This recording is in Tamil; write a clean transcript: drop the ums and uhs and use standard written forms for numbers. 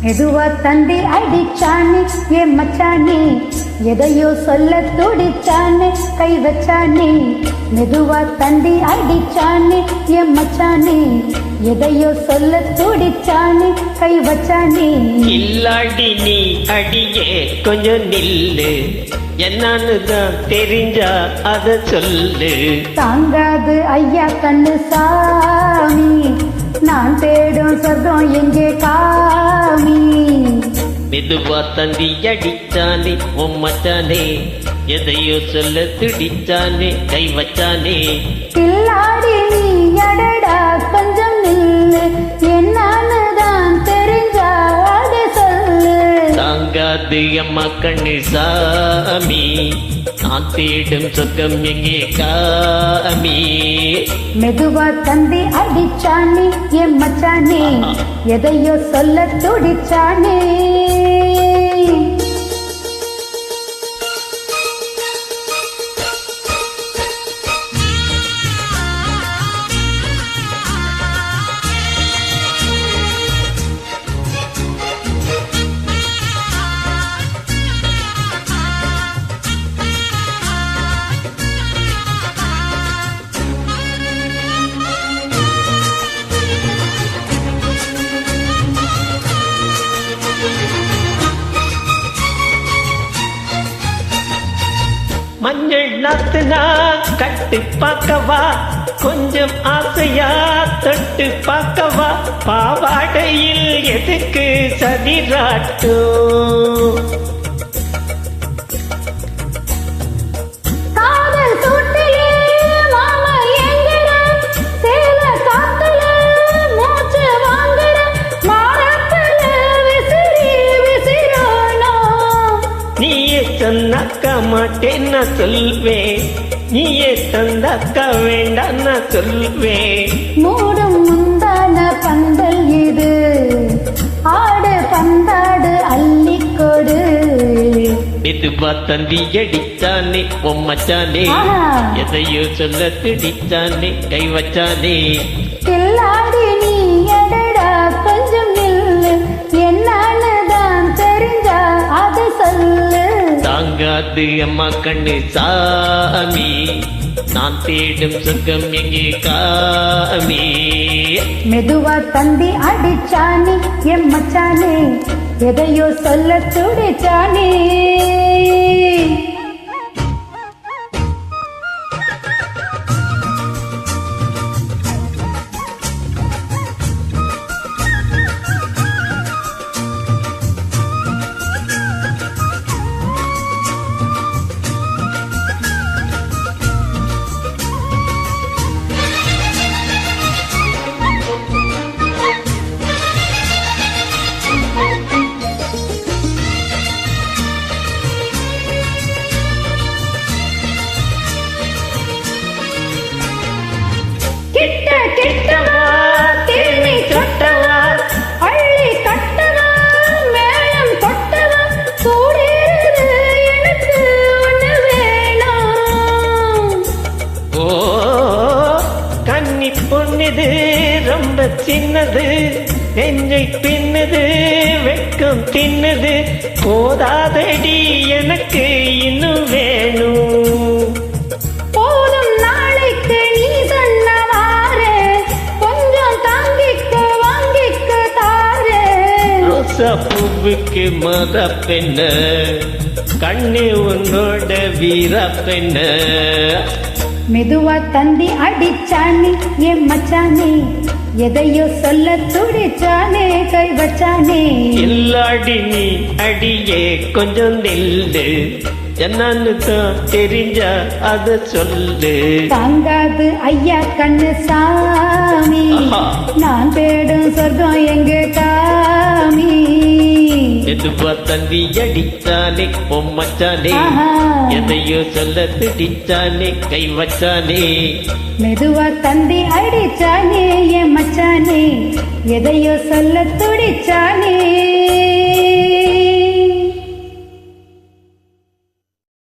மெதுவா தந்தி அடிச்சானே என் மச்சானே, எதையோ சொல்ல துடிச்சானே கை வச்சானே. மெதுவா தந்தி அடிச்சானே என் மச்சானே, எதையோ சொல்ல துடிச்சானே கை வச்சானே. இல்லாடி நீ அடியே கொஞ்சம் நில்லு, என்னன்னு தான் தெரிஞ்சா அத சொல்லு. தாங்காது ஐயா கண்ணு சாமி, நான் தேடும் சொர்க்கம் எங்கே காமி. மெதுவா தந்தி அடிச்சானே உன் மச்சானே, எதையோ சொல்ல துடிச்சானே கை வச்சானே. கில்லாடி நீ அடடா கொஞ்சம் நில்லு, என்னான்னு தான் தெரிஞ்சா அதை சொல்லு. தாங்காது அம்மா கண்ணு சாமி, நான் தேடும் சொர்க்கம் எங்கே காமி. மெதுவா தந்தி அடிச்சானே என் மச்சானே, எதையோ சொல்ல துடிச்சானே. மஞ்சள் நாத்துனா கட்டு பார்க்கவா, கொஞ்சம் ஆசையா தொட்டு பார்க்கவா. பாவாடையில் எதுக்கு சதிராட்டோ, காதல் சூட்டிலே மாமா எங்கட, சேல காத்துல மூச்சு வாங்கட, மாறப்பல விசிறி விசிறானோ. நீயே சொன்னாக்கா மாட்டேன் நான் சொல்வேன், நீயே தந்தாக்கா வேண்டாம் நான் சொல்வேன். மூடும் முந்தான பந்தல் இது, ஆடு பந்தாடு அள்ளிக்கொடு. மெதுவா தந்தி அடிச்சானே உன் மச்சானே, எதையோ சொல்ல துடிச்சானே கை வச்சானே. கில்லாடி நீ எடடா கொஞ்சம் நில்லு, என்னான்னு தான் தெரிஞ்சா அதை சொல்லு. தாங்காது அம்மா கண்ணு சாமி, நான் தேடும் சொர்க்கம் எங்கே காமி. மெதுவா தந்தி அடிச்சானே என் மச்சானே, எதையோ சொல்ல துடிச்சானே. கிட்ட கிட்டவா தேனி சொட்டவா, அள்ளி கட்டவா மேளம் கொட்டவா, கூடியது எனக்கு ஒண்ணு வேணும். ஓ கன்னி பொண்ணுது ரொம்ப சின்னது, நெஞ்சை பின்னுது வெட்கம் தின்னுது. போதாதடி எனக்கு இன்னும் வேணும். போதும் நாளைக்கு நீ சொன்னவாறு, கொஞ்சம் தாங்கிக்க வாங்கிக்க தாரு. ரோசா பூவுக்கு மத பெண்ண, கண்ணு உன்னோட வீர பெண்ண. மெதுவா தந்தி அடிச்சானே என் மச்சானே, எதையோ சொல்ல துடிச்சானே கை வச்சானே. இல்லாடி நீ அடியே கொஞ்சம் நில்லு, என்னன்னு தான் தெரிஞ்சா அத சொல்லு. தாங்காது ஐயா கண்ணு சாமி, நான் தேடும் சொர்க்கம் எங்க காமி. மெதுவா தந்தி அடிச்சானே உன் மச்சானே, எதையோ சொல்ல துடிச்சானே கை வச்சானே. மெதுவா தந்தி அடிச்சானே என் மச்சானே, எதையோ சொல்ல துடிச்சானே.